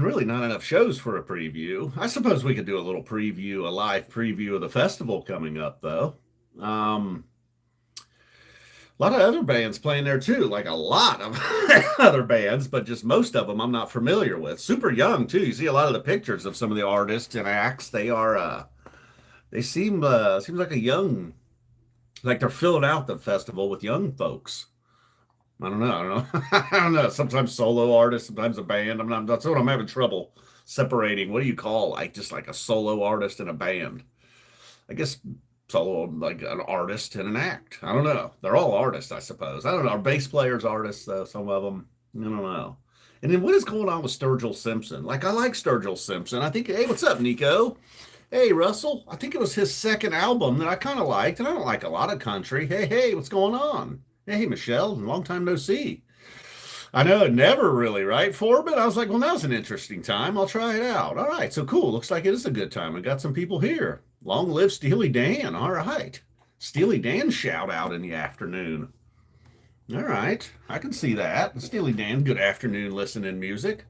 really not enough shows for a preview. I suppose we could do a little preview, a live preview of the festival coming up, though. A lot of other bands playing there too, like a lot of other bands, but just most of them I'm not familiar with. Super young too. You see a lot of the pictures of some of the artists and acts. They seems like a young, like they're filling out the festival with young folks. I don't know. I don't know. Sometimes solo artists, sometimes a band. That's what I'm having trouble separating. What do you call like just like a solo artist and a band? I guess solo like an artist and an act. I don't know. They're all artists, I suppose. I don't know. Our bass players artists though, some of them. I don't know. And then what is going on with Sturgill Simpson? Like I like Sturgill Simpson. I think, hey, what's up, Nico? Hey, Russell. I think it was his second album that I kind of liked, and I don't like a lot of country. Hey, what's going on? Hey, Michelle, long time no see. I know, never really, right, Forbin? I was like, well, now's an interesting time. I'll try it out. All right, so cool. Looks like it is a good time. I got some people here. Long live Steely Dan. All right. Steely Dan shout out in the afternoon. All right, I can see that. Steely Dan, good afternoon listening music.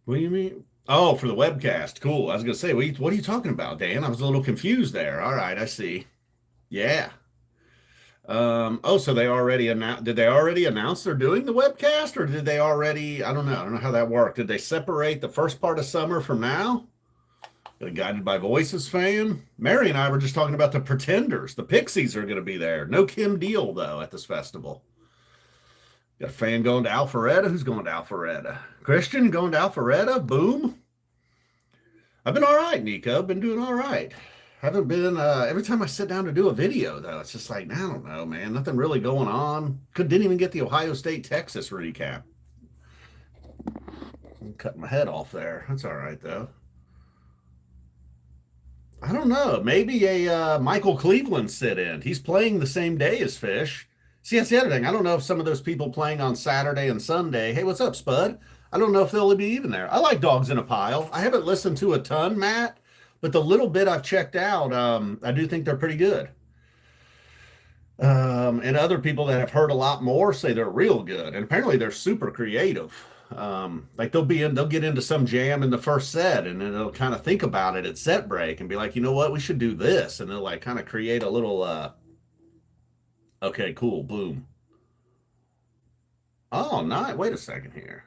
What do you mean? Oh, for the webcast. Cool. I was going to say, what are you talking about, Dan? I was a little confused there. All right, I see. Yeah. Oh, so they already announced, did they already announce they're doing the webcast or did they already, I don't know. I don't know how that worked. Did they separate the first part of summer from now? The Guided by Voices fan. Mary and I were just talking about the Pretenders. The Pixies are going to be there. No Kim Deal, though, at this festival. Got a fan going to Alpharetta. Who's going to Alpharetta? Christian going to Alpharetta. Boom. I've been all right, Nico. Been doing all right. Haven't been, every time I sit down to do a video, though, it's just like, I don't know, man. Nothing really going on. Didn't even get the Ohio State, Texas recap. I'm cutting my head off there. That's all right, though. I don't know. Maybe a Michael Cleveland sit-in. He's playing the same day as Phish. See, that's the other thing. I don't know if some of those people playing on Saturday and Sunday, hey, what's up, Spud? I don't know if they'll be even there. I like Dogs in a Pile. I haven't listened to a ton, Matt, but the little bit I've checked out, I do think they're pretty good. And other people that have heard a lot more say they're real good. And apparently they're super creative. Like they'll get into some jam in the first set and then they'll kind of think about it at set break and be like, you know what, we should do this. And they'll like kind of create a little, okay, cool, boom. Oh, nice. Wait a second here.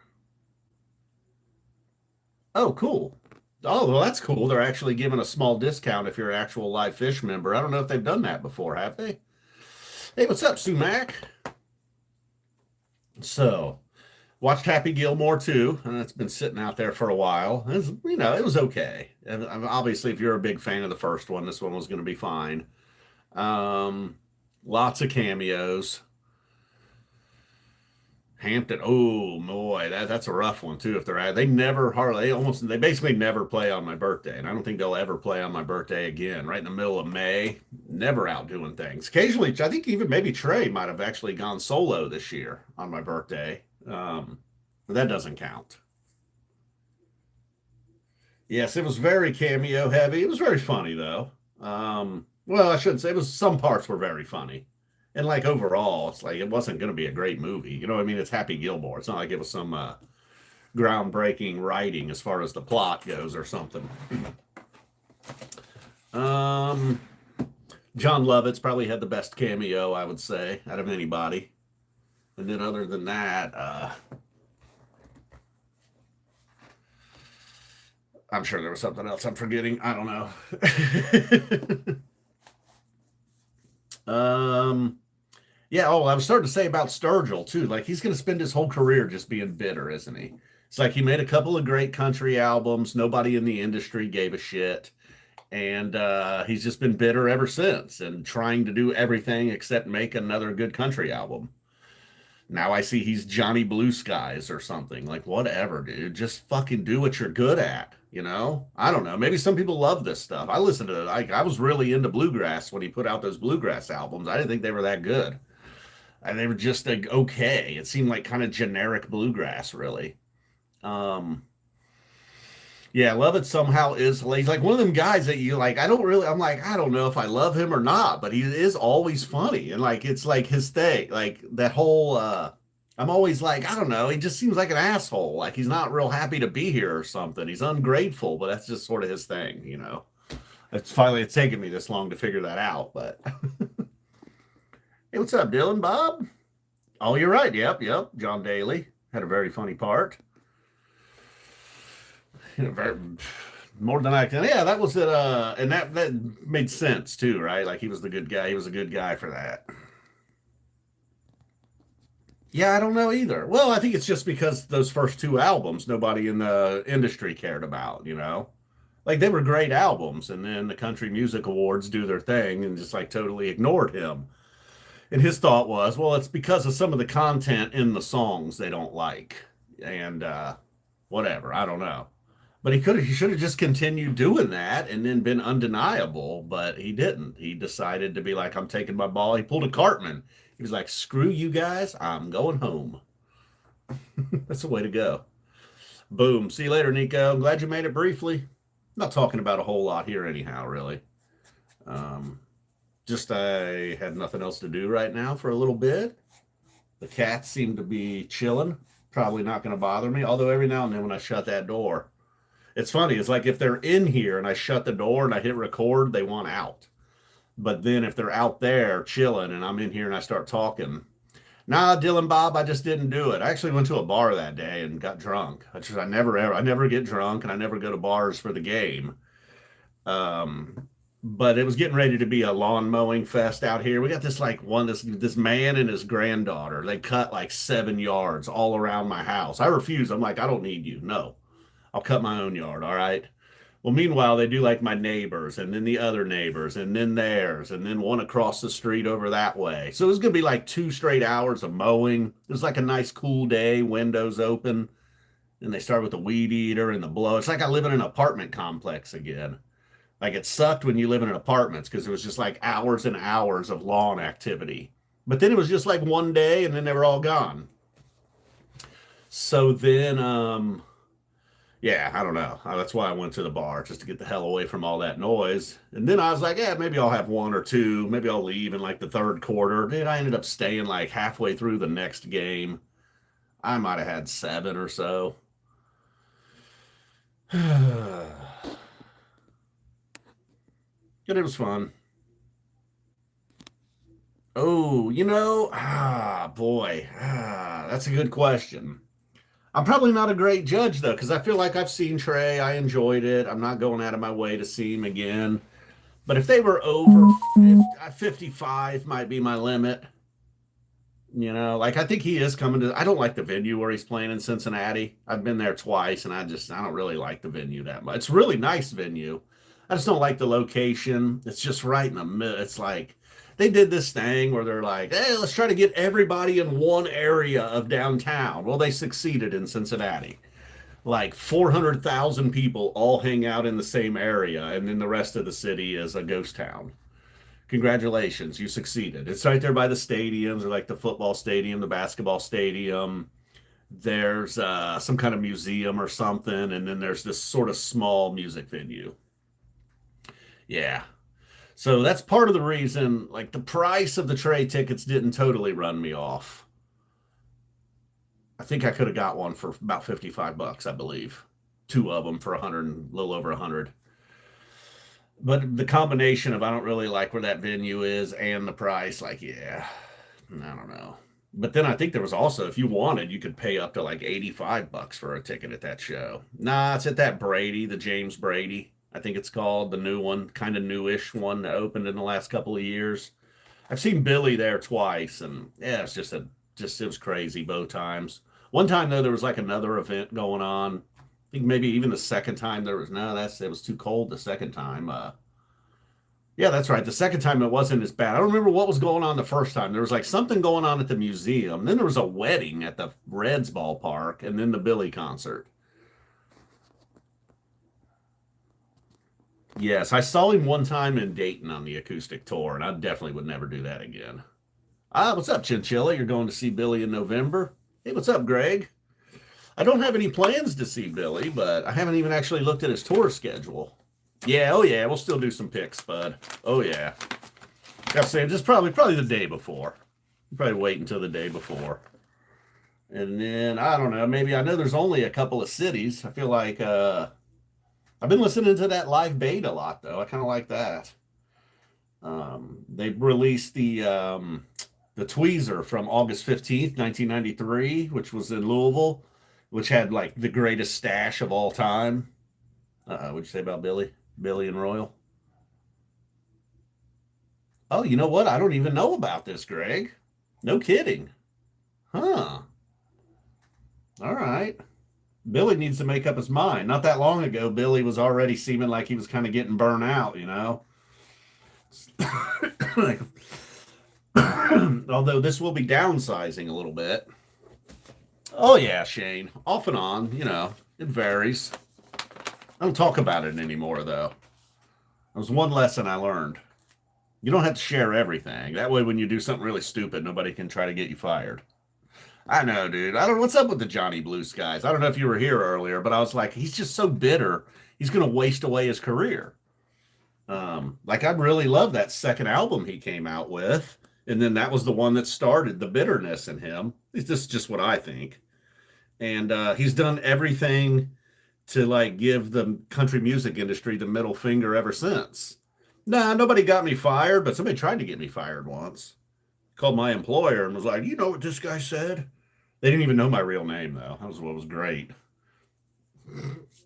Oh, cool. Oh, well, that's cool. They're actually giving a small discount if you're an actual live Phish member. I don't know if they've done that before, have they? Hey, what's up, Sumac? So, watched Happy Gilmore too, and it's been sitting out there for a while. It was okay. And obviously, if you're a big fan of the first one, this one was going to be fine. Lots of cameos. Hampton, oh boy, that's a rough one too. If they basically never play on my birthday, and I don't think they'll ever play on my birthday again. Right in the middle of May, never out doing things. Occasionally, I think even maybe Trey might have actually gone solo this year on my birthday. But that doesn't count. Yes, it was very cameo heavy. It was very funny though. Well, I shouldn't say it was. Some parts were very funny. And like overall, it's like it wasn't going to be a great movie. You know what I mean? It's Happy Gilmore. It's not like it was some groundbreaking writing as far as the plot goes or something. John Lovitz probably had the best cameo, I would say, out of anybody. And then other than that, I'm sure there was something else I'm forgetting. I don't know. Yeah, I was starting to say about Sturgill too. Like he's going to spend his whole career just being bitter, isn't he? It's like he made a couple of great country albums. Nobody in the industry gave a shit. And he's just been bitter ever since and trying to do everything except make another good country album. Now I see he's Johnny Blue Skies or something. Like, whatever, dude. Just fucking do what you're good at, you know? I don't know. Maybe some people love this stuff. I listened to it. I was really into bluegrass when he put out those bluegrass albums. I didn't think they were that good. And they were just like, okay. It seemed like kind of generic bluegrass, really. Yeah, Love It somehow is, he's like one of them guys that you like, I'm like, I don't know if I love him or not, but he is always funny. And like, it's like his thing, like that whole, I'm always like, I don't know, he just seems like an asshole. Like he's not real happy to be here or something. He's ungrateful, but that's just sort of his thing, you know. It's taken me this long to figure that out, but hey, what's up, Dylan Bob? Oh, you're right. Yep. John Daly had a very funny part. Very, more than I can. Yeah, that was it. And that made sense too, right? Like he was the good guy. He was a good guy for that. Yeah, I don't know either. Well, I think it's just because those first two albums nobody in the industry cared about, you know? Like they were great albums, and then the Country Music Awards do their thing and just like totally ignored him. And his thought was, well, it's because of some of the content in the songs they don't like. And whatever, I don't know. But he should have just continued doing that and then been undeniable, but he didn't. He decided to be like, I'm taking my ball. He pulled a Cartman. He was like, screw you guys, I'm going home. That's the way to go. Boom. See you later, Nico. I'm glad you made it briefly. I'm not talking about a whole lot here anyhow, really. Um, just I had nothing else to do right now for a little bit. The cats seem to be chilling. Probably not going to bother me. Although every now and then when I shut that door, it's funny. It's like if they're in here and I shut the door and I hit record, they want out. But then if they're out there chilling and I'm in here and I start talking, nah, Dylan Bob, I just didn't do it. I actually went to a bar that day and got drunk. I never get drunk and I never go to bars for the game. But it was getting ready to be a lawn mowing fest out here. We got this man and his granddaughter. They cut like 7 yards all around my house. I refuse. I'm like, I don't need you. No, I'll cut my own yard. All right. Well, meanwhile, they do like my neighbors and then the other neighbors and then theirs and then one across the street over that way. So it was going to be like 2 straight hours of mowing. It was like a nice cool day, windows open. And they start with the weed eater and the blow. It's like I live in an apartment complex again. Like it sucked when you live in an apartments because it was just like hours and hours of lawn activity. But then it was just like one day and then they were all gone. So then yeah, I don't know. That's why I went to the bar, just to get the hell away from all that noise. And then I was like, yeah, maybe I'll have one or two. Maybe I'll leave in like the third quarter. Dude, I ended up staying like halfway through the next game. I might have had 7 or so. And it was fun. Oh, boy. That's a good question. I'm probably not a great judge though, because I feel like I've seen Trey. I enjoyed it. I'm not going out of my way to see him again. But if they were over 55 might be my limit. You know, like I think he is coming to. I don't like the venue where he's playing in Cincinnati. I've been there twice, and I don't really like the venue that much. It's a really nice venue. I just don't like the location. It's just right in the middle. It's like they did this thing where they're like, hey, let's try to get everybody in one area of downtown. Well, they succeeded in Cincinnati. Like 400,000 people all hang out in the same area, and then the rest of the city is a ghost town. Congratulations, you succeeded. It's right there by the stadiums, or like the football stadium, the basketball stadium. There's some kind of museum or something, and then there's this sort of small music venue. Yeah. So that's part of the reason, like the price of the Trey tickets didn't totally run me off. I think I could have got one for about 55 bucks, I believe. Two of them for 100, a little over 100. But the combination of I don't really like where that venue is and the price, like, yeah, I don't know. But then I think there was also, if you wanted, you could pay up to like 85 bucks for a ticket at that show. Nah, it's at that Brady, the James Brady, I think it's called, the new one, kind of newish one that opened in the last couple of years. I've seen Billy there twice, and yeah, it's it was crazy both times. One time though, there was like another event going on. I think maybe even the second time there was it was too cold the second time. Yeah, that's right. The second time it wasn't as bad. I don't remember what was going on the first time. There was like something going on at the museum. Then there was a wedding at the Reds ballpark, and then the Billy concert. Yes, I saw him one time in Dayton on the acoustic tour, and I definitely would never do that again. What's up, Chinchilla? You're going to see Billy in November? Hey, what's up, Greg? I don't have any plans to see Billy, but I haven't even actually looked at his tour schedule. Yeah, oh yeah, we'll still do some picks, bud. Oh yeah. Gotta say, just probably the day before. Probably wait until the day before. And then I don't know, maybe I know there's only a couple of cities. I feel like I've been listening to that live bait a lot though. I kind of like that. They released the tweezer from August 15th, 1993, which was in Louisville, which had like the greatest stash of all time. What'd you say about Billy? Billy and Royal? Oh, you know what? I don't even know about this, Greg. No kidding. Huh. All right. Billy needs to make up his mind. Not that long ago, Billy was already seeming like he was kind of getting burnt out, you know? Although this will be downsizing a little bit. Oh, yeah, Shane. Off and on, you know, it varies. I don't talk about it anymore, though. That was one lesson I learned. You don't have to share everything. That way, when you do something really stupid, nobody can try to get you fired. I know, dude. I don't know what's up with the Johnny Blue Skies. I don't know if you were here earlier, but I was like, he's just so bitter. He's going to waste away his career. Like I really love that second album he came out with, and then that was the one that started the bitterness in him. This is just what I think. And he's done everything to like give the country music industry the middle finger ever since. Nah, nobody got me fired, but somebody tried to get me fired once. Called my employer and was like, "You know what this guy said?" They didn't even know my real name though. That was what was great.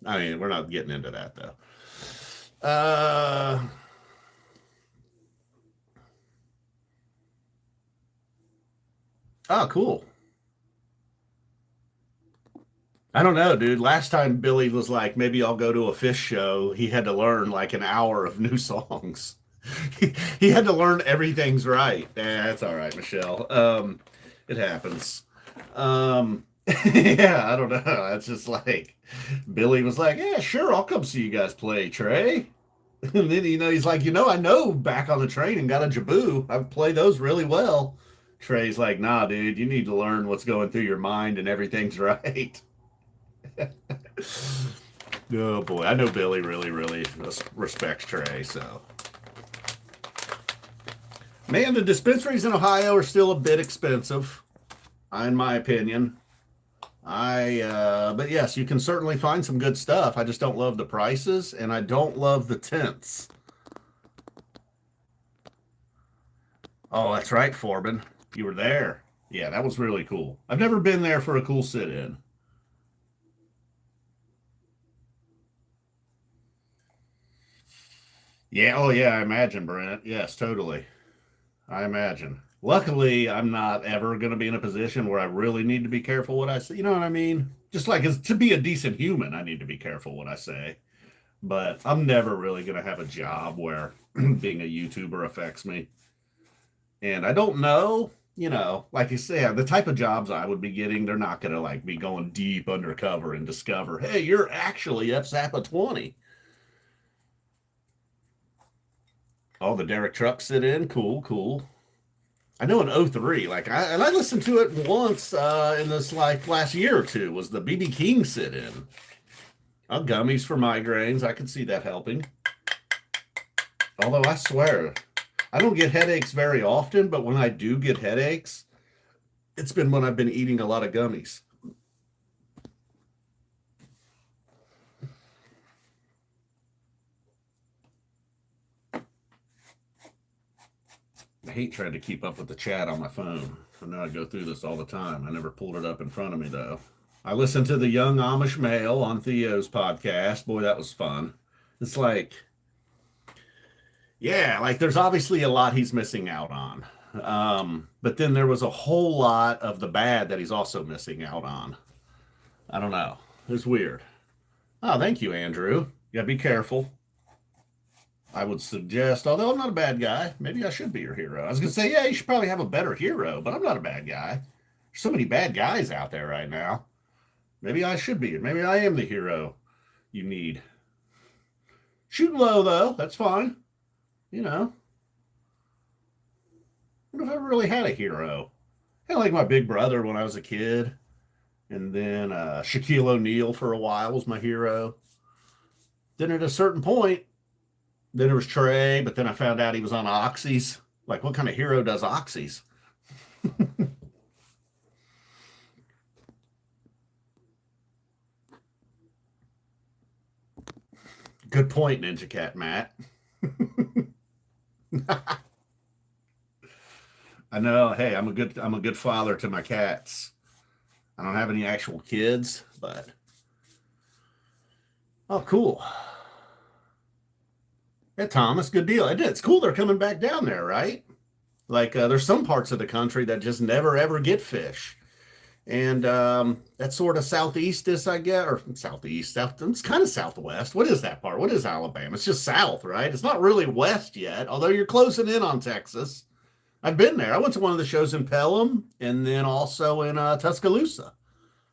I mean, we're not getting into that though. Oh, cool. I don't know, dude. Last time Billy was like, maybe I'll go to a Phish show, he had to learn like an hour of new songs. He had to learn everything's right. That's all right, Michelle. It happens. Yeah, I don't know. It's just like Billy was like, yeah, sure, I'll come see you guys play, Trey. And then, he's like, I know Back on the Train and Got a Jaboo. I play those really well. Trey's like, nah, dude, you need to learn what's going through your mind and everything's right. Oh boy, I know Billy really, really respects Trey. So, man, the dispensaries in Ohio are still a bit expensive, in my opinion. But yes, you can certainly find some good stuff. I just don't love the prices, and I don't love the tents. Oh, that's right, Forbin. You were there. Yeah, that was really cool. I've never been there for a cool sit-in. Yeah, oh yeah, I imagine, Brent. Yes, totally. I imagine. Luckily, I'm not ever going to be in a position where I really need to be careful what I say. You know what I mean? Just like to be a decent human, I need to be careful what I say. But I'm never really going to have a job where being a YouTuber affects me. And I don't know, like you said, the type of jobs I would be getting, they're not going to like be going deep undercover and discover, hey, you're actually F Zappa 20. Oh, the Derek Truck sit in. Cool, cool. I know in '03, I listened to it once in this like last year or two was the BB King sit in. Oh, gummies for migraines. I could see that helping. Although I swear, I don't get headaches very often, but when I do get headaches, it's been when I've been eating a lot of gummies. I hate trying to keep up with the chat on my phone. I know I go through this all the time. I never pulled it up in front of me though. I listened to the Young Amish Male on Theo's podcast. Boy, that was fun. It's like, yeah, like there's obviously a lot he's missing out on. But then there was a whole lot of the bad that he's also missing out on. I don't know. It's weird. Oh, thank you, Andrew. Yeah, be careful. I would suggest, although I'm not a bad guy, maybe I should be your hero. I was going to say, yeah, you should probably have a better hero, but I'm not a bad guy. There's so many bad guys out there right now. Maybe I should be. Maybe I am the hero you need. Shoot low, though. That's fine. You know, I don't know if I ever really had a hero. Kind of like my big brother when I was a kid. And then Shaquille O'Neal for a while was my hero. Then at a certain point, then there was Trey, but then I found out he was on Oxys. Like, what kind of hero does Oxys? Good point, Ninja Cat Matt. I know. Hey, I'm a good father to my cats. I don't have any actual kids, but oh, cool. Yeah, Thomas, good deal. It's cool they're coming back down there, right? Like, there's some parts of the country that just never ever get fish. And that's sort of southeast is, I guess, or southeast, south. It's kind of southwest. What is that part? What is Alabama? It's just south, right? It's not really west yet, although you're closing in on Texas. I've been there. I went to one of the shows in Pelham and then also in Tuscaloosa.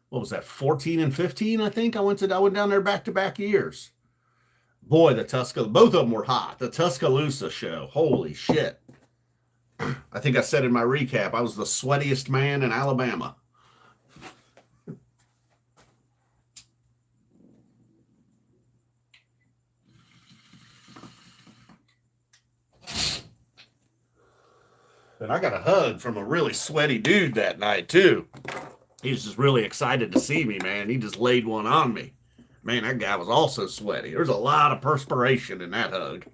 What was that, 14 and 15? I think I went down there back to back years. Boy, both of them were hot. The Tuscaloosa show, holy shit! I think I said in my recap, I was the sweatiest man in Alabama. And I got a hug from a really sweaty dude that night, too. He was just really excited to see me, man. He just laid one on me. Man, that guy was also sweaty. There's a lot of perspiration in that hug.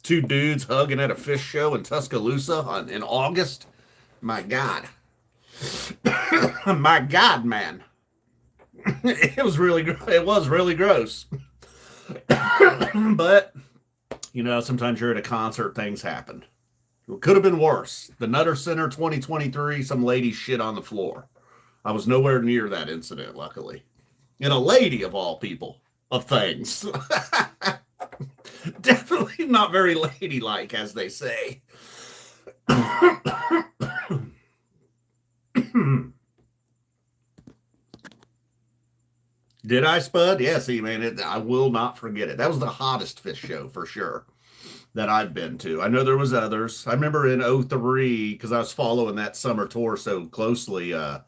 Two dudes hugging at a Phish show in Tuscaloosa in August. My God. My God, man. It was really gross. But, sometimes you're at a concert, things happen. It could have been worse. The Nutter Center 2023, some lady shit on the floor. I was nowhere near that incident, luckily. And a lady, of all people, of things. Definitely not very ladylike, as they say. Did I, Spud? Yeah, see, man, I will not forget it. That was the hottest Phish show, for sure, that I've been to. I know there was others. I remember in 03, because I was following that summer tour so closely, I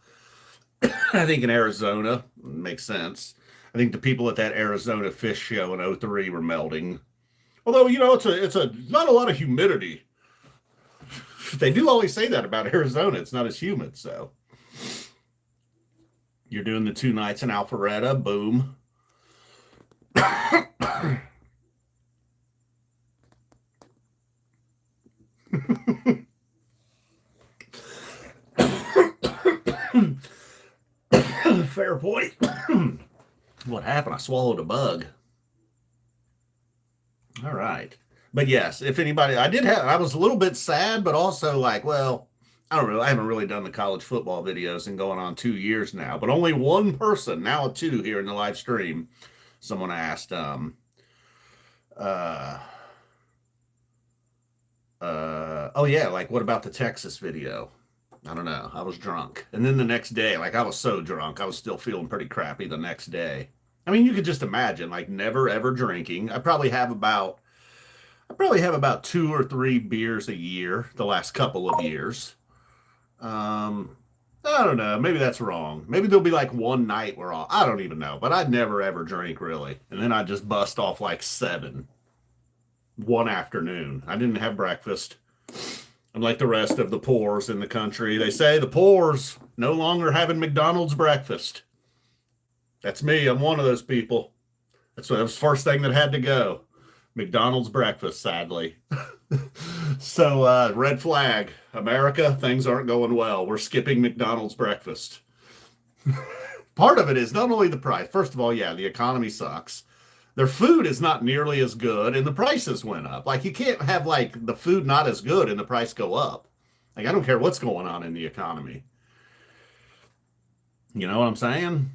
think in Arizona. Makes sense. I think the people at that Arizona Phish show in 03 were melting. Although, it's not a lot of humidity. They do always say that about Arizona. It's not as humid, so. You're doing the 2 nights in Alpharetta. Boom. Fair point. What happened? I swallowed a bug. All right. But yes, if anybody, I was a little bit sad, but also like, well, I haven't really done the college football videos in going on 2 years now, but only one person, now 2 here in the live stream. Someone asked, oh yeah, like what about the Texas video? I don't know. I was drunk. And then the next day, like I was so drunk, I was still feeling pretty crappy the next day. I mean, you could just imagine, like never ever drinking. I probably have about 2 or 3 beers a year the last couple of years. I don't know. Maybe that's wrong. Maybe there'll be like one night where I don't even know, but I'd never ever drink really. And then I just bust off like 7 one afternoon. I didn't have breakfast. Unlike the rest of the poors in the country, they say the poors no longer having McDonald's breakfast. That's me. I'm one of those people. That was the first thing that had to go. McDonald's breakfast, sadly. So, red flag. America, things aren't going well. We're skipping McDonald's breakfast. Part of it is not only the price. First of all, yeah, the economy sucks. Their food is not nearly as good, and the prices went up. Like, you can't have, like, the food not as good and the price go up. Like, I don't care what's going on in the economy. You know what I'm saying?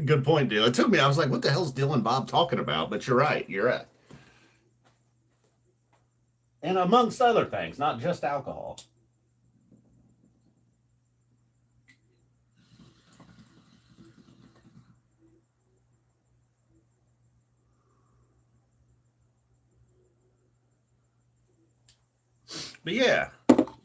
Good point, Dale. It took me, I was like, what the hell's Dylan Bob talking about? But you're right. You're right. And amongst other things, not just alcohol. But yeah.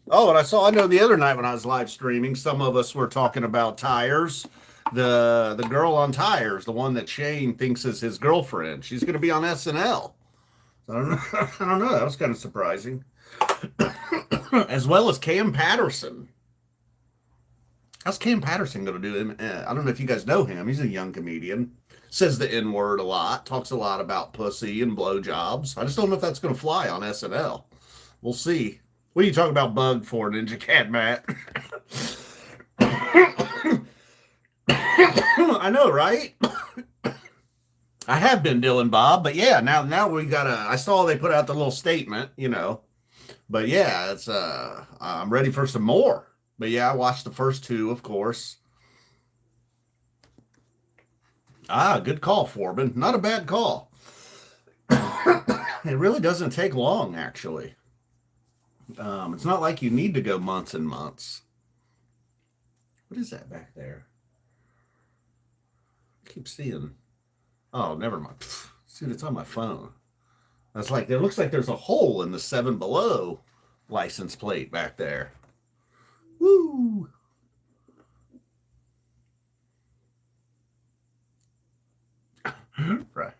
Oh, and I know the other night when I was live streaming, some of us were talking about tires. The girl on tires, the one that Shane thinks is his girlfriend, she's going to be on SNL. I don't know. I don't know. That was kind of surprising. as well as Cam Patterson. How's Cam Patterson going to do? I don't know if you guys know him. He's a young comedian. Says the N word a lot. Talks a lot about pussy and blowjobs. I just don't know if that's going to fly on SNL. We'll see. What are you talking about bug for, Ninja Cat Matt? I know, right? I have been Dylan Bob, but yeah, now we gotta. I saw they put out the little statement, but yeah, it's I'm ready for some more. But yeah, I watched the first two, of course. Good call, Forbin. Not a bad call. It really doesn't take long, actually. It's not like you need to go months and months. What is that back there? I keep seeing. Oh, never mind. Dude, it's on my phone. That's like, there looks like there's a hole in the Seven Below license plate back there. Woo! Right.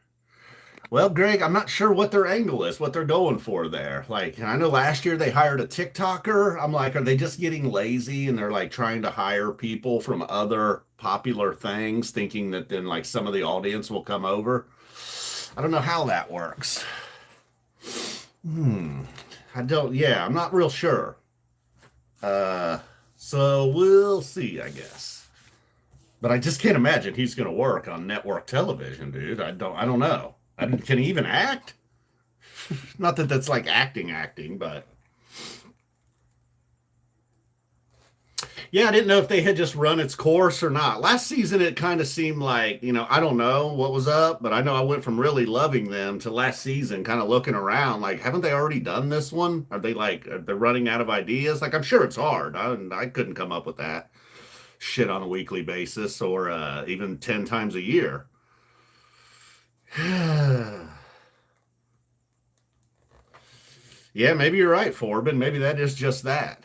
Well, Greg, I'm not sure what their angle is, what they're going for there. Like, I know last year they hired a TikToker. I'm like, are they just getting lazy and they're like trying to hire people from other popular things, thinking that then like some of the audience will come over? I don't know how that works. I'm not real sure. So we'll see, I guess. But I just can't imagine he's going to work on network television, dude. I don't know. Can he even act? Not that that's like acting, but yeah, I didn't know if they had just run its course or not. Last season, it kind of seemed like, I don't know what was up, but I know I went from really loving them to last season kind of looking around like, haven't they already done this one? Are they like, they're running out of ideas? Like, I'm sure it's hard. I couldn't come up with that shit on a weekly basis or even 10 times a year. Yeah, maybe you're right, Forbin. Maybe that is just that.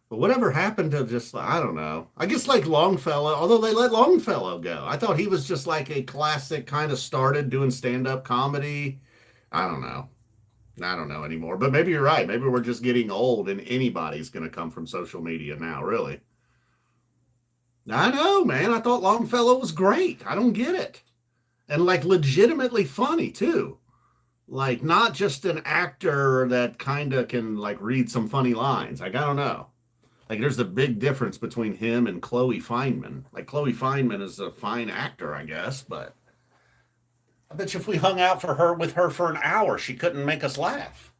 But whatever happened to just, I don't know. I guess like Longfellow, although they let Longfellow go. I thought he was just like a classic kind of started doing stand-up comedy. I don't know. I don't know anymore. But maybe you're right. Maybe we're just getting old and anybody's going to come from social media now, really. I know, man. I thought Longfellow was great. I don't get it. And like legitimately funny, too. Like not just an actor that kind of can like read some funny lines. Like, I don't know. Like there's a big difference between him and Chloe Fineman. Like Chloe Fineman is a fine actor, I guess, but I bet you if we hung out with her for an hour, she couldn't make us laugh.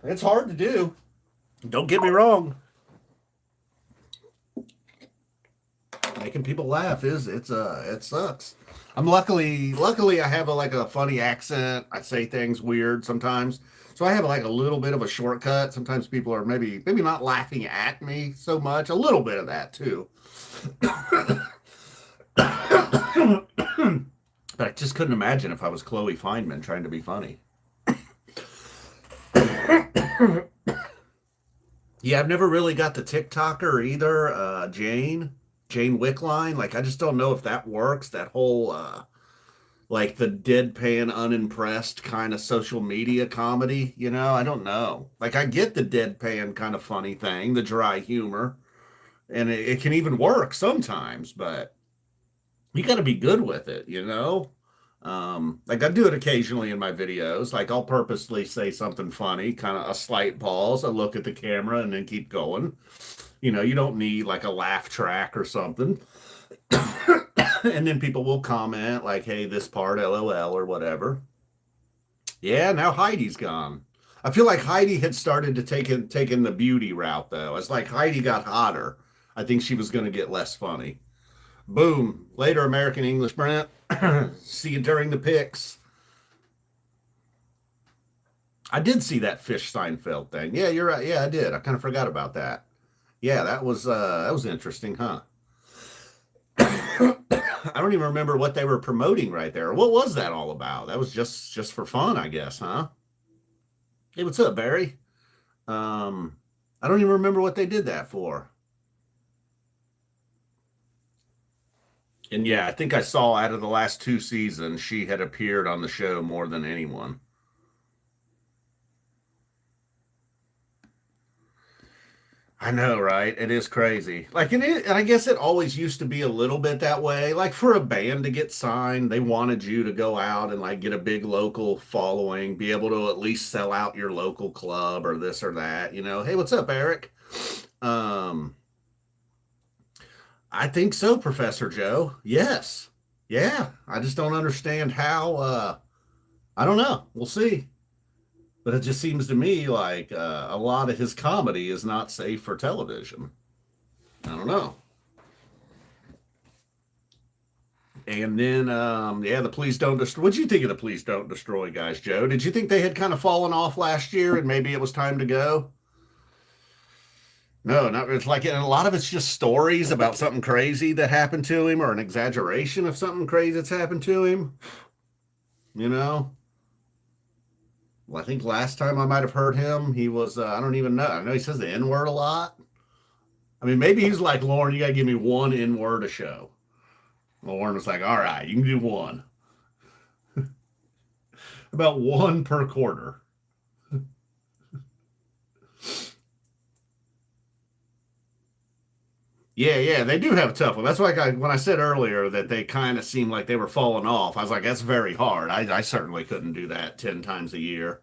It's hard to do. Don't get me wrong. Making people laugh it sucks. I'm luckily I have like a funny accent. I say things weird sometimes. So I have like a little bit of a shortcut. Sometimes people are maybe not laughing at me so much. A little bit of that too. But I just couldn't imagine if I was Chloe Fineman trying to be funny. Yeah, I've never really got the TikToker either. Jane Wickline. Like, I just don't know if that works. That whole, like the deadpan, unimpressed kind of social media comedy. I don't know. Like, I get the deadpan kind of funny thing, the dry humor, and it can even work sometimes, but you got to be good with it. Like I do it occasionally in my videos. Like I'll purposely say something funny, kind of a slight pause, I look at the camera, and then keep going. You don't need like a laugh track or something. And then people will comment like, hey, this part, LOL, or whatever. Yeah, now Heidi's gone. I feel like Heidi had started to taking the beauty route though. It's like Heidi got hotter. I think she was going to get less funny. Boom. Later, American English Brent. See you during the picks. I did see that Phish Seinfeld thing. Yeah, you're right. Yeah, I did. I kind of forgot about that. Yeah, that was interesting, huh? I don't even remember what they were promoting right there. What was that all about? That was just for fun, I guess, huh? Hey, what's up, Barry? Um, I don't even remember what they did that for. And yeah, I think I saw out of the last two seasons, she had appeared on the show more than anyone. I know, right? It is crazy. Like, and I guess it always used to be a little bit that way. Like, for a band to get signed, they wanted you to go out and like get a big local following, be able to at least sell out your local club or this or that. Hey, what's up, Eric? Um, I think so, Professor Joe. Yes, yeah. I just don't understand how. I don't know. We'll see. But it just seems to me like a lot of his comedy is not safe for television. I don't know. And then, yeah, the Please Don't Destroy. What'd you think of the Please Don't Destroy guys, Joe? Did you think they had kind of fallen off last year and maybe it was time to go? No, not. It's like, and a lot of it's just stories about something crazy that happened to him or an exaggeration of something crazy that's happened to him. You know, well, I think last time I might have heard him, he was, I don't even know. I know he says the N word a lot. I mean, maybe he's like, Lauren, you got to give me one N word a show. Lauren was like, all right, you can do one. About one per quarter. Yeah, yeah, they do have a tough one. That's like when I said earlier that they kind of seemed like they were falling off. I was like, that's very hard. I certainly couldn't do that 10 times a year.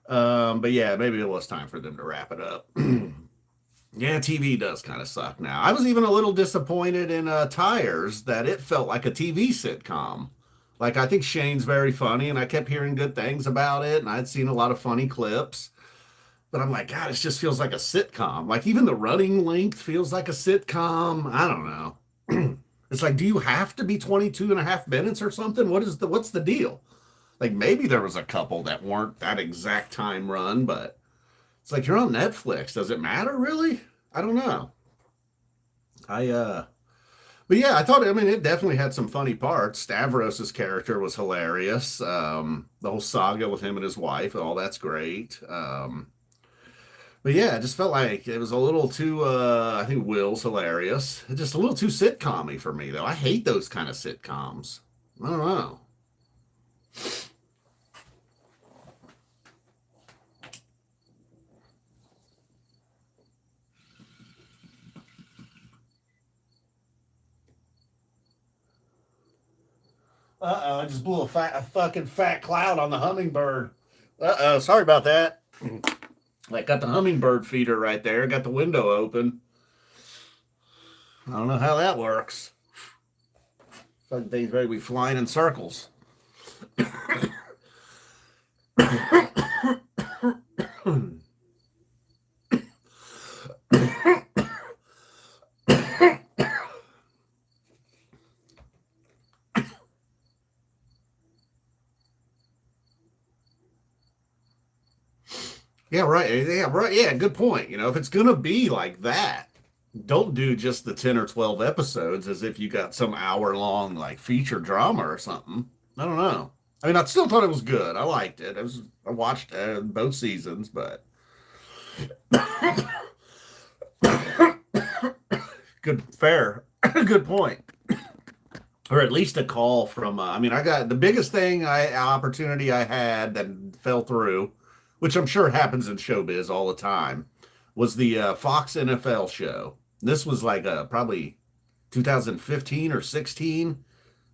But yeah, maybe it was time for them to wrap it up. Yeah, TV does kind of suck now. I was even a little disappointed in Tires that it felt like a TV sitcom. Like, I think Shane's very funny, and I kept hearing good things about it, and I'd seen a lot of funny clips. But I'm like, God, it just feels like a sitcom. Like, even the running length feels like a sitcom. I don't know. It's like, do you have to be 22 and a half minutes or something? What's the deal? Like, maybe there was a couple that weren't that exact time run, but it's like you're on Netflix. Does it matter really? I don't know. I but yeah, I mean it definitely had some funny parts. Stavros's character was hilarious. The whole saga with him and his wife, all that's great. But yeah, it just felt like it was a little too I think Will's hilarious. It's just a little too sitcom-y for me though. I hate those kind of sitcoms. I don't know. Uh-oh, I just blew a fucking fat cloud on the hummingbird. Uh-oh, sorry about that. Like, got the hummingbird feeder right there, got the window open. I don't know how that works. Fucking things ready to be flying in circles. Yeah, right. Yeah, right. Yeah, good point. If it's gonna be like that, don't do just the 10 or 12 episodes as if you got some hour long like feature drama or something. I don't know. I mean, I still thought it was good. I liked it. I watched both seasons, but good, fair, good point. Or at least a call from. I mean, I got the biggest thing I opportunity I had that fell through, which I'm sure happens in showbiz all the time, was the Fox NFL show. This was like probably 2015 or 16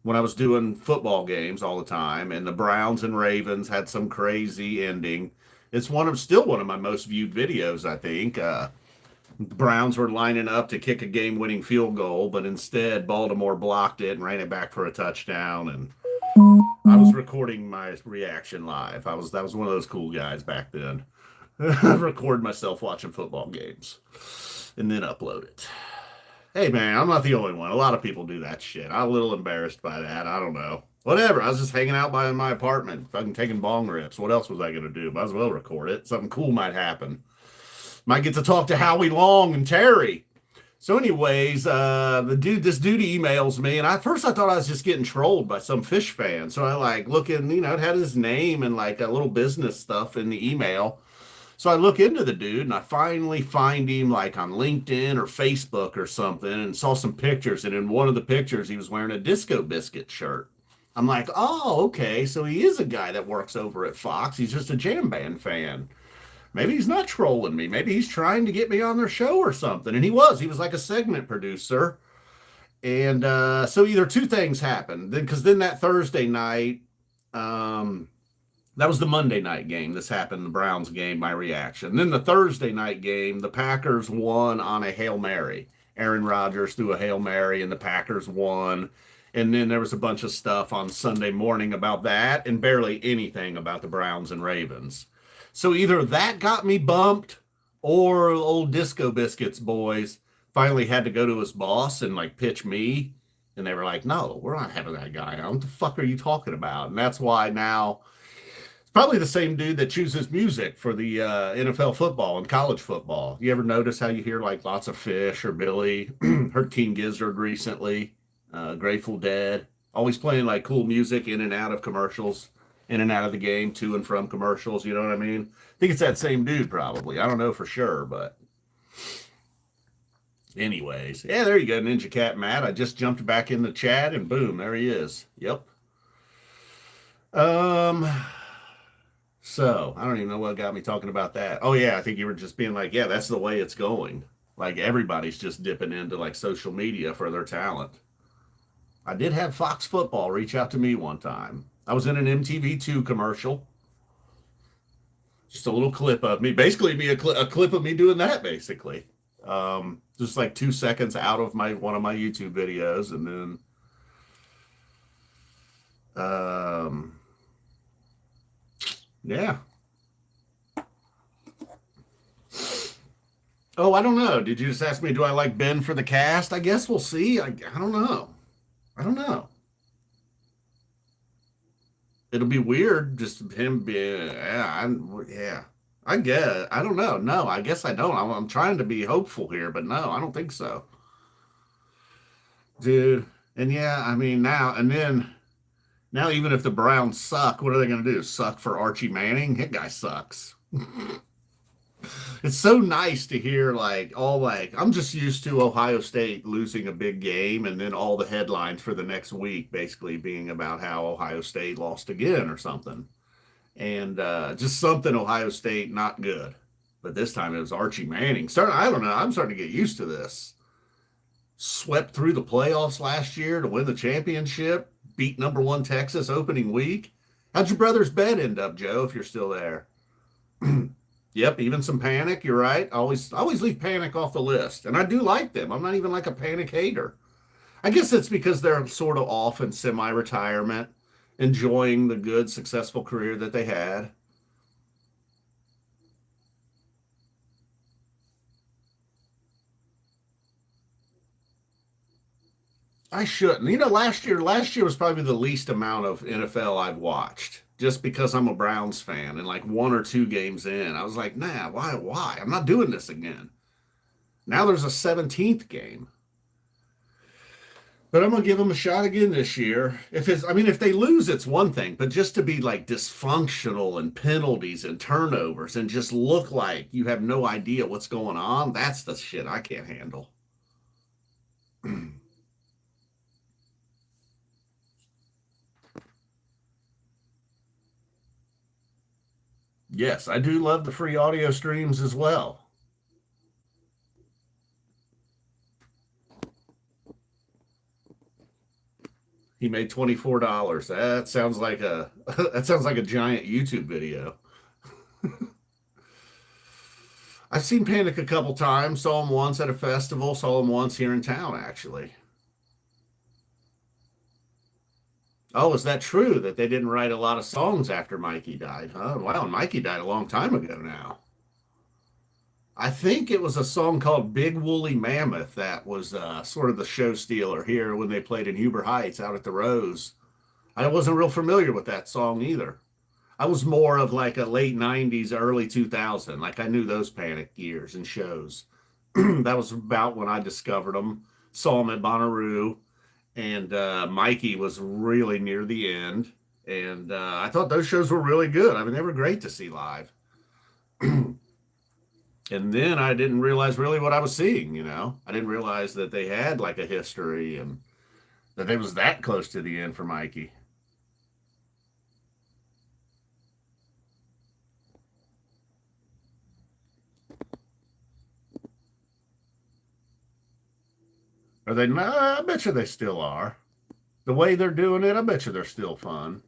when I was doing football games all the time, and the Browns and Ravens had some crazy ending. It's still one of my most viewed videos, I think. The Browns were lining up to kick a game-winning field goal, but instead Baltimore blocked it and ran it back for a touchdown. And I was recording my reaction live. That was one of those cool guys back then. I record myself watching football games and then upload it. Hey man, I'm not the only one. A lot of people do that shit. I'm a little embarrassed by that. I don't know. Whatever. I was just hanging out by my apartment, fucking taking bong rips. What else was I gonna do? Might as well record it. Something cool might happen. Might get to talk to Howie Long and Terry. So, anyways, this dude emails me, and at first I thought I was just getting trolled by some Phish fan. So I like looking, it had his name and like a little business stuff in the email. So I look into the dude and I finally find him like on LinkedIn or Facebook or something and saw some pictures. And in one of the pictures, he was wearing a Disco Biscuit shirt. I'm like, oh, okay. So he is a guy that works over at Fox. He's just a jam band fan. Maybe he's not trolling me. Maybe he's trying to get me on their show or something. And he was. He was like a segment producer. And so either two things happened. Then, because then that Thursday night, um, that was the Monday night game. This happened, the Browns game, my reaction. Then the Thursday night game, the Packers won on a Hail Mary. Aaron Rodgers threw a Hail Mary, and the Packers won. And then there was a bunch of stuff on Sunday morning about that, and barely anything about the Browns and Ravens. So either that got me bumped, or old Disco Biscuits boys finally had to go to his boss and like pitch me. And they were like, no, we're not having that guy on. What the fuck are you talking about? And that's why now it's probably the same dude that chooses music for the NFL football and college football. You ever notice how you hear like lots of Phish or Billy? Heard King Gizzard recently, Grateful Dead, always playing like cool music in and out of commercials, in and out of the game, to and from commercials. You know what I mean? I think it's that same dude probably. I don't know for sure, but anyways, yeah, there you go, Ninja Cat Matt. I just jumped back in the chat and boom, there he is. Yep. Um, so I don't even know what got me talking about that. Oh yeah, I think you were just being like, yeah, that's the way it's going. Like everybody's just dipping into like social media for their talent. I did have Fox Football reach out to me one time. I was in an MTV2 commercial. Just a little clip of me, basically me a clip of me doing that, basically. Just like 2 seconds out of my one of my YouTube videos, and then yeah. Oh, I don't know. Did you just ask me, do I like Ben for the cast? I guess we'll see. I don't know. I don't know. It'll be weird just him being, yeah. I guess. I don't know. No, I guess I don't. I'm trying to be hopeful here, but no, I don't think so. Dude. And yeah, I mean, now, and then, now even if the Browns suck, what are they going to do? Suck for Archie Manning? That guy sucks. It's so nice to hear like all like I'm just used to Ohio State losing a big game and then all the headlines for the next week basically being about how Ohio State lost again or something. And just something Ohio State not good. But this time it was Archie Manning. I don't know. I'm starting to get used to this. Swept through the playoffs last year to win the championship, beat number one Texas opening week. How'd your brother's bet end up, Joe, if you're still there? Yep, even some Panic. You're right. I always leave Panic off the list, and I do like them. I'm not even like a Panic hater. I guess it's because they're sort of off in semi-retirement, enjoying the good, successful career that they had. I shouldn't. Last year was probably the least amount of NFL I've watched, just because I'm a Browns fan, and like one or two games in, I was like, nah, why? I'm not doing this again. Now there's a 17th game. But I'm gonna give them a shot again this year. If they lose, it's one thing, but just to be like dysfunctional and penalties and turnovers and just look like you have no idea what's going on, that's the shit I can't handle. Yes, I do love the free audio streams as well. He made $24. That sounds like a that sounds like a giant YouTube video. I've seen Panic a couple times. Saw him once at a festival. Saw him once here in town, actually. Oh, is that true that they didn't write a lot of songs after Mikey died? Huh? Wow, Mikey died a long time ago now. I think it was a song called Big Woolly Mammoth that was sort of the show stealer here when they played in Huber Heights out at the Rose. I wasn't real familiar with that song either. I was more of like a late 90s, early 2000. Like I knew those Panic years and shows. That was about when I discovered them. Saw them at Bonnaroo, and Mikey was really near the end. And I thought those shows were really good. I mean, they were great to see live. And then I didn't realize really what I was seeing, you know. I didn't realize that they had like a history and that it was that close to the end for Mikey. Are they not? I bet you they still are. The way they're doing it, I bet you they're still fun.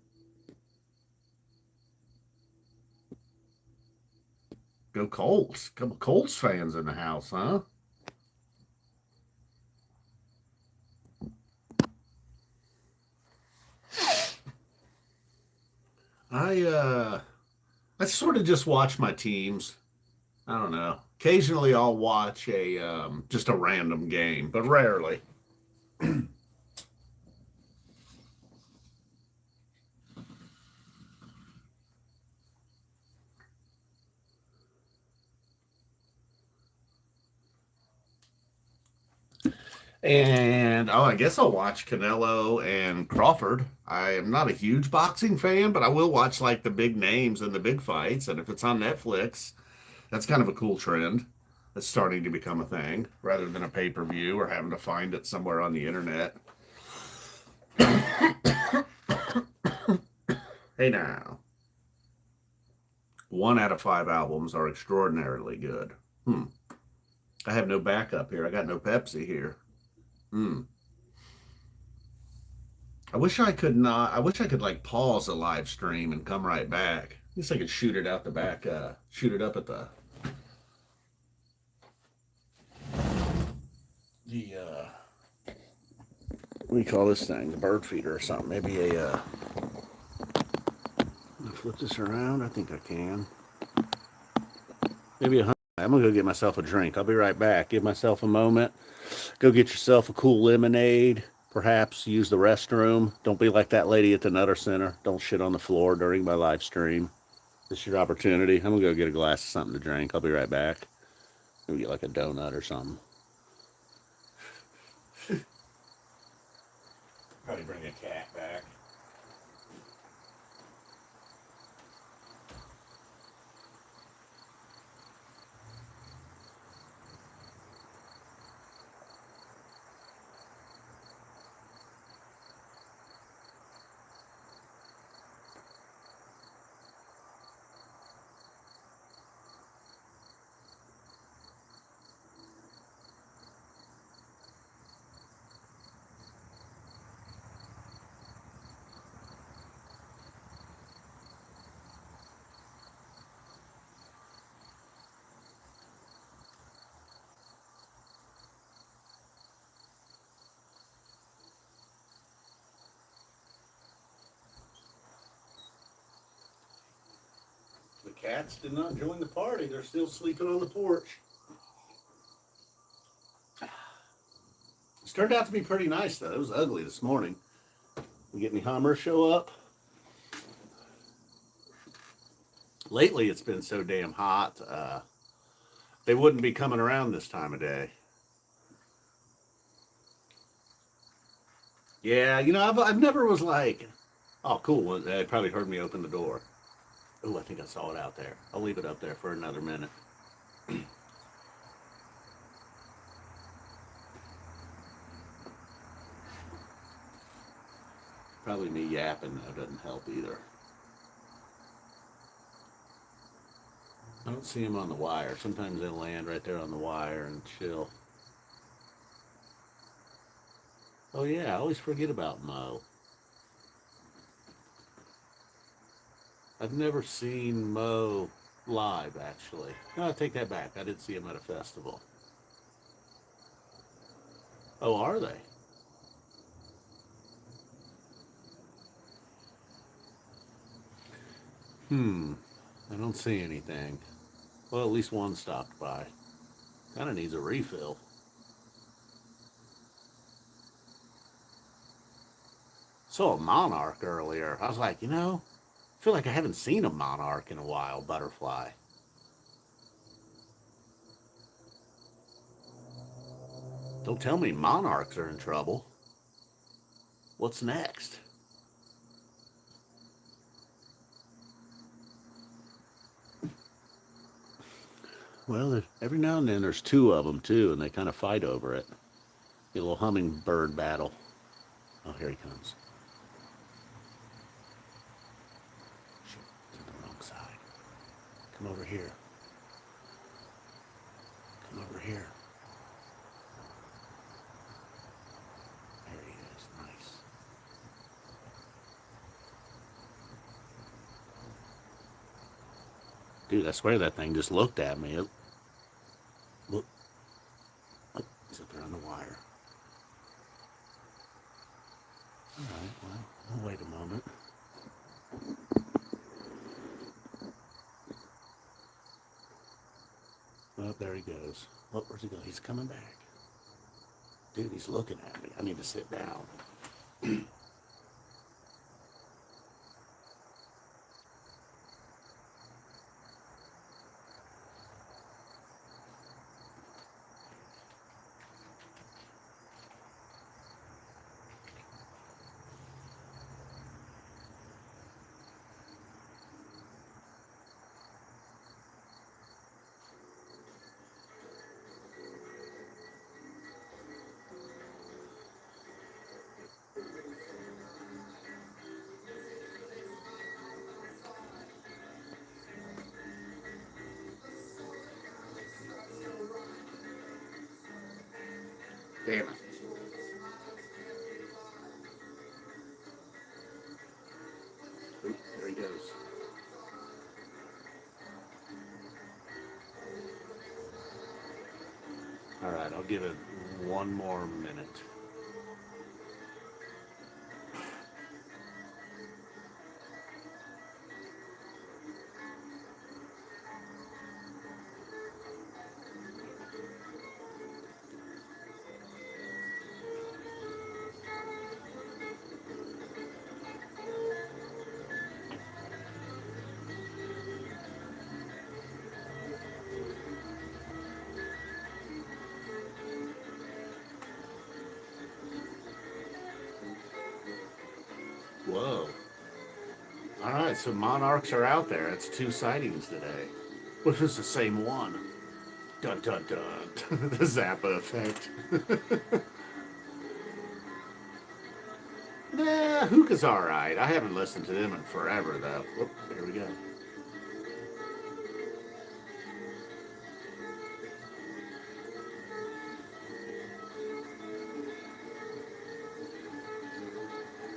Go Colts. Couple Colts fans in the house, huh? I I sort of just watch my teams. I don't know. Occasionally I'll watch a just a random game, but rarely. And oh, I guess I'll watch Canelo and Crawford. I am not a huge boxing fan, but I will watch like the big names and the big fights. And if it's on Netflix, that's kind of a cool trend that's starting to become a thing rather than a pay per view or having to find it somewhere on the internet. Hey now. 1 out of 5 albums are extraordinarily good. Hmm. I have no backup here. I got no Pepsi here. Hmm. I wish I could not. I wish I could like pause a live stream and come right back. At least I could shoot it out the back. Shoot it up at the what do you call this thing? The bird feeder or something? Maybe a. Flip this around. I think I can. Maybe a. I'm gonna go get myself a drink. I'll be right back. Give myself a moment. Go get yourself a cool lemonade. Perhaps use the restroom. Don't be like that lady at the Nutter Center. Don't shit on the floor during my live stream. This is your opportunity. I'm gonna go get a glass of something to drink. I'll be right back. Maybe get like a donut or something. Probably bring a cat back. The cats did not join the party. They're still sleeping on the porch. It's turned out to be pretty nice, though. It was ugly this morning. We get any Hummers show up? Lately, it's been so damn hot. They wouldn't be coming around this time of day. Yeah, you know, I've never was like, oh, cool. They probably heard me open the door. Oh, I think I saw it out there. I'll leave it up there for another minute. Probably me yapping, though, doesn't help either. I don't see them on the wire. Sometimes they land right there on the wire and chill. Oh, yeah, I always forget about Mo. I've never seen Mo live, actually. No, I take that back. I did see him at a festival. Oh, are they? I don't see anything. Well, at least one stopped by. Kind of needs a refill. Saw a monarch earlier. I was like, you know, I feel like I haven't seen a monarch in a while, butterfly. Don't tell me monarchs are in trouble. What's next? Well, every now and then there's two of them too, and they kind of fight over it. Get a little hummingbird battle. Oh, here he comes. Shit, he's on the wrong side. Come over here. Come over here. There he is. Nice. Dude, I swear that thing just looked at me. Look. Oh, he's up there on the wire. All right, well, I'll wait a moment. Well, there he goes. Oh, where's he going? He's coming back. Dude, he's looking at me. I need to sit down. Damn it. Oop, there he goes. All right, I'll give it one more minute. Whoa. All right, so monarchs are out there. It's 2 sightings today. Which is the same one. Dun dun dun. The Zappa effect. Nah, Hookah's alright. I haven't listened to them in forever, though. Oh, here we go.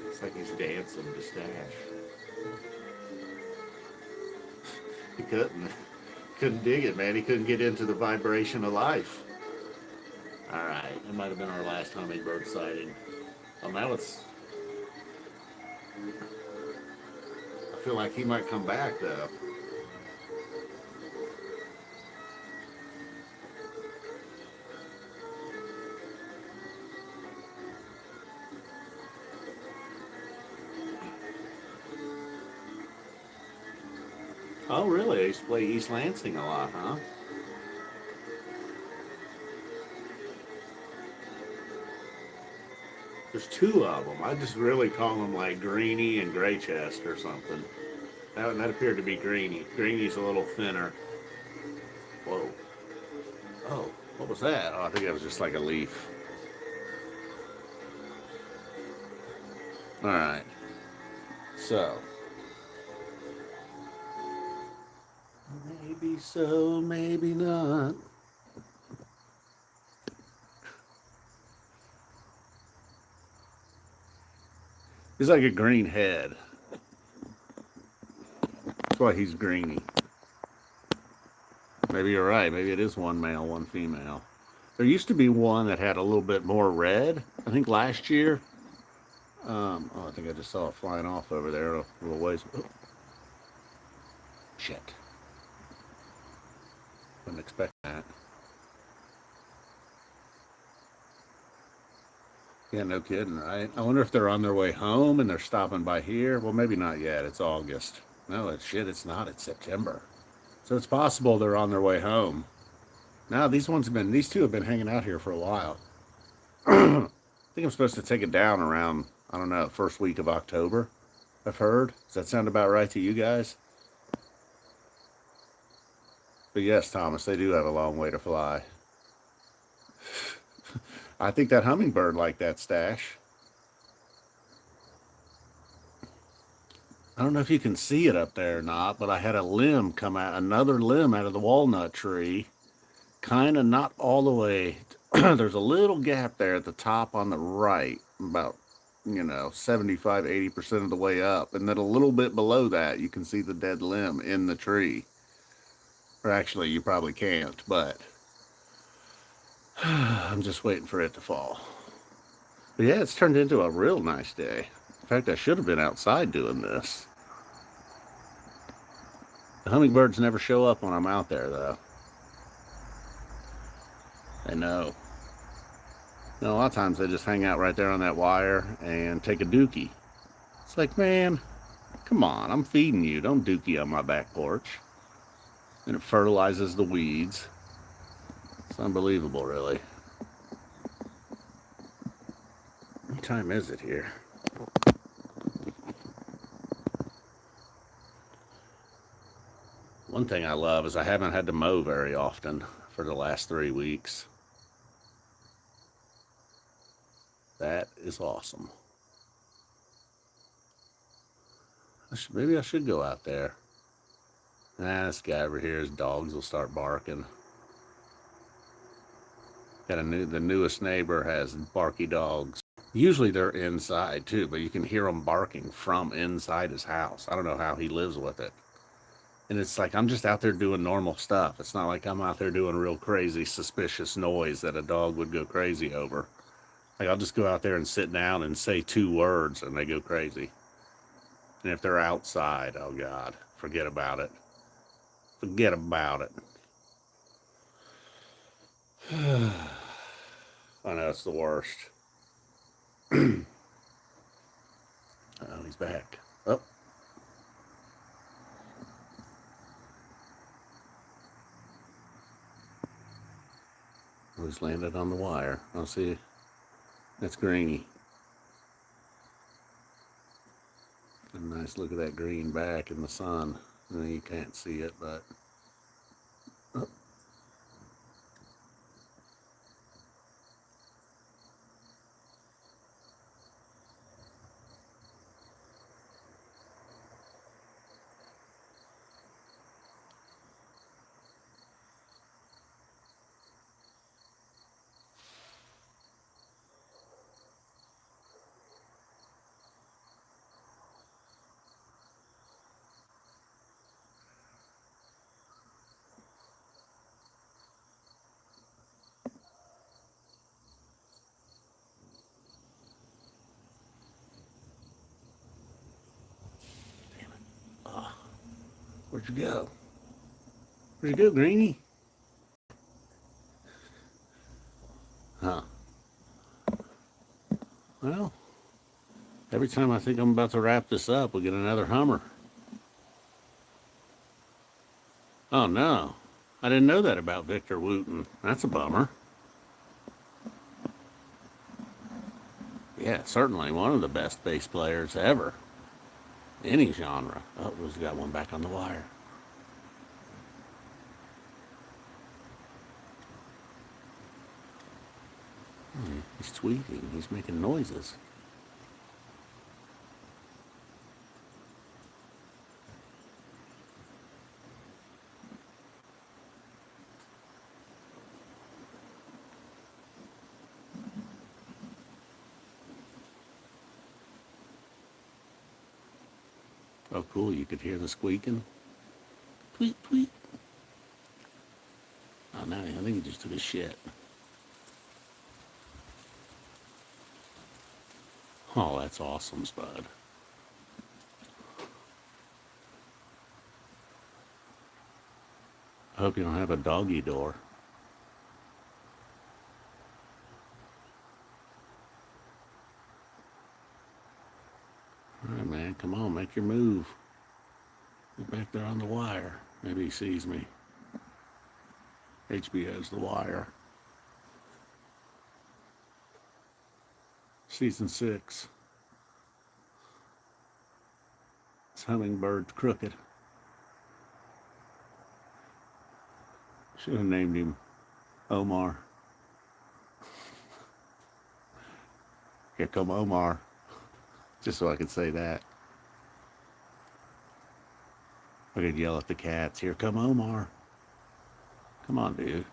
It's like he's dancing to Stash. He couldn't dig it, man. He couldn't get into the vibration of life. All right, it might have been our last hummingbird sighting. Well, now it's. I feel like he might come back though. Oh, really? They used to play East Lansing a lot, huh? There's 2 of them. I just really call them like Greeny and Gray Chest or something. That appeared to be Greeny. Greeny's a little thinner. Whoa. Oh, what was that? Oh, I think that was just like a leaf. All right. So. Maybe so, maybe not. He's like a green head. That's why he's greeny. Maybe you're right. Maybe it is 1 male, 1 female. There used to be one that had a little bit more red. I think last year. Oh, I think I just saw it flying off over there a little ways. Oh. Shit. Wouldn't expect that. Yeah, no kidding, right? I wonder if they're on their way home and they're stopping by here. Well, maybe not yet. It's August. No, it's not. It's September. So it's possible they're on their way home. Now, these 2 have been hanging out here for a while. I think I'm supposed to take it down around, I don't know, first week of October, I've heard. Does that sound about right to you guys? But yes, Thomas, they do have a long way to fly. I think that hummingbird liked that stash. I don't know if you can see it up there or not, but I had a limb come out, another limb out of the walnut tree. Kind of not all the way. There's a little gap there at the top on the right, about, 75, 80% of the way up. And then a little bit below that, you can see the dead limb in the tree. Or actually, you probably can't, but I'm just waiting for it to fall. But yeah, it's turned into a real nice day. In fact, I should have been outside doing this. The hummingbirds never show up when I'm out there, though. They know. A lot of times they just hang out right there on that wire and take a dookie. It's like, man, come on, I'm feeding you. Don't dookie on my back porch. And it fertilizes the weeds. It's unbelievable, really. What time is it here? One thing I love is I haven't had to mow very often for the last 3 weeks. That is awesome. Maybe I should go out there. This guy over here, his dogs will start barking. The newest neighbor has barky dogs. Usually they're inside too, but you can hear them barking from inside his house. I don't know how he lives with it. And it's like, I'm just out there doing normal stuff. It's not like I'm out there doing real crazy, suspicious noise that a dog would go crazy over. Like, I'll just go out there and sit down and say 2 words and they go crazy. And if they're outside, oh God, forget about it. Forget about it. I know it's the worst. Oh, he's back. Oh. He's landed on the wire. I'll see. That's greeny. A nice look at that green back in the sun. You can't see it, but... Oh. Where'd you go? Where'd you go, Greenie? Huh. Well, every time I think I'm about to wrap this up, we get another Hummer. Oh, no. I didn't know that about Victor Wooten. That's a bummer. Yeah, certainly one of the best bass players ever. Any genre. Oh, we've got one back on the wire. He's tweeting. He's making noises. Oh, cool. You could hear the squeaking. Tweet, tweet. Oh, no, I think he just took a shit. Oh, that's awesome, Spud. I hope you don't have a doggy door. All right, man, come on, make your move. Get back there on the wire. Maybe he sees me. HBO's The Wire. Season 6. This hummingbird's crooked. Should have named him Omar. Here come Omar. Just so I could say that. I could yell at the cats. Here come Omar. Come on, dude.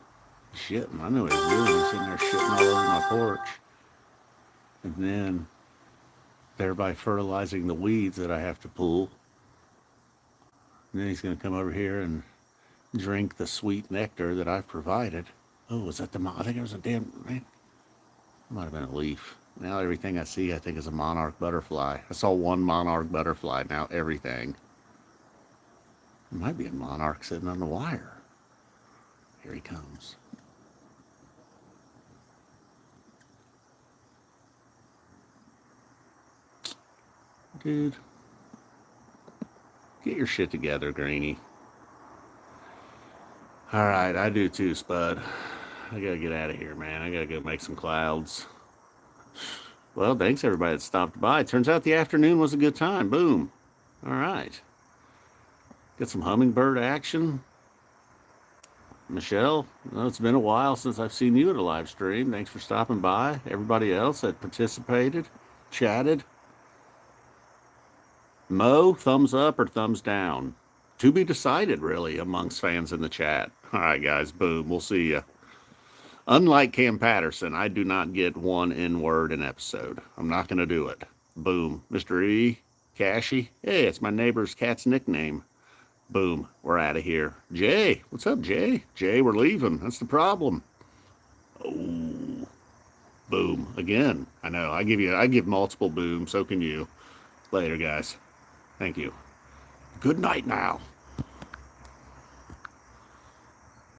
Shitting. I know what he's doing. He's sitting there shitting all over my porch. And then, thereby fertilizing the weeds that I have to pull. And then he's going to come over here and drink the sweet nectar that I've provided. Oh, was that I think it was a damn, man. It might have been a leaf. Now everything I see, I think, is a monarch butterfly. I saw one monarch butterfly. Now everything. It might be a monarch sitting on the wire. Here he comes. Dude. Get your shit together, Greenie. All right, I do too, Spud. I gotta get out of here, man. I gotta go make some clouds. Well, thanks everybody that stopped by. Turns out the afternoon was a good time. Boom. All right. Get some hummingbird action. Michelle, well, it's been a while since I've seen you at a live stream. Thanks for stopping by. Everybody else that participated, chatted. Mo, thumbs up or thumbs down? To be decided, really, amongst fans in the chat. All right, guys, boom. We'll see you. Unlike Cam Patterson, I do not get one N-word an episode. I'm not going to do it. Boom. Mr. E, Cashy. Hey, it's my neighbor's cat's nickname. Boom. We're out of here. Jay. What's up, Jay? Jay, we're leaving. That's the problem. Oh. Boom. Again. I know. I give multiple booms. So can you. Later, guys. Thank you. Good night now.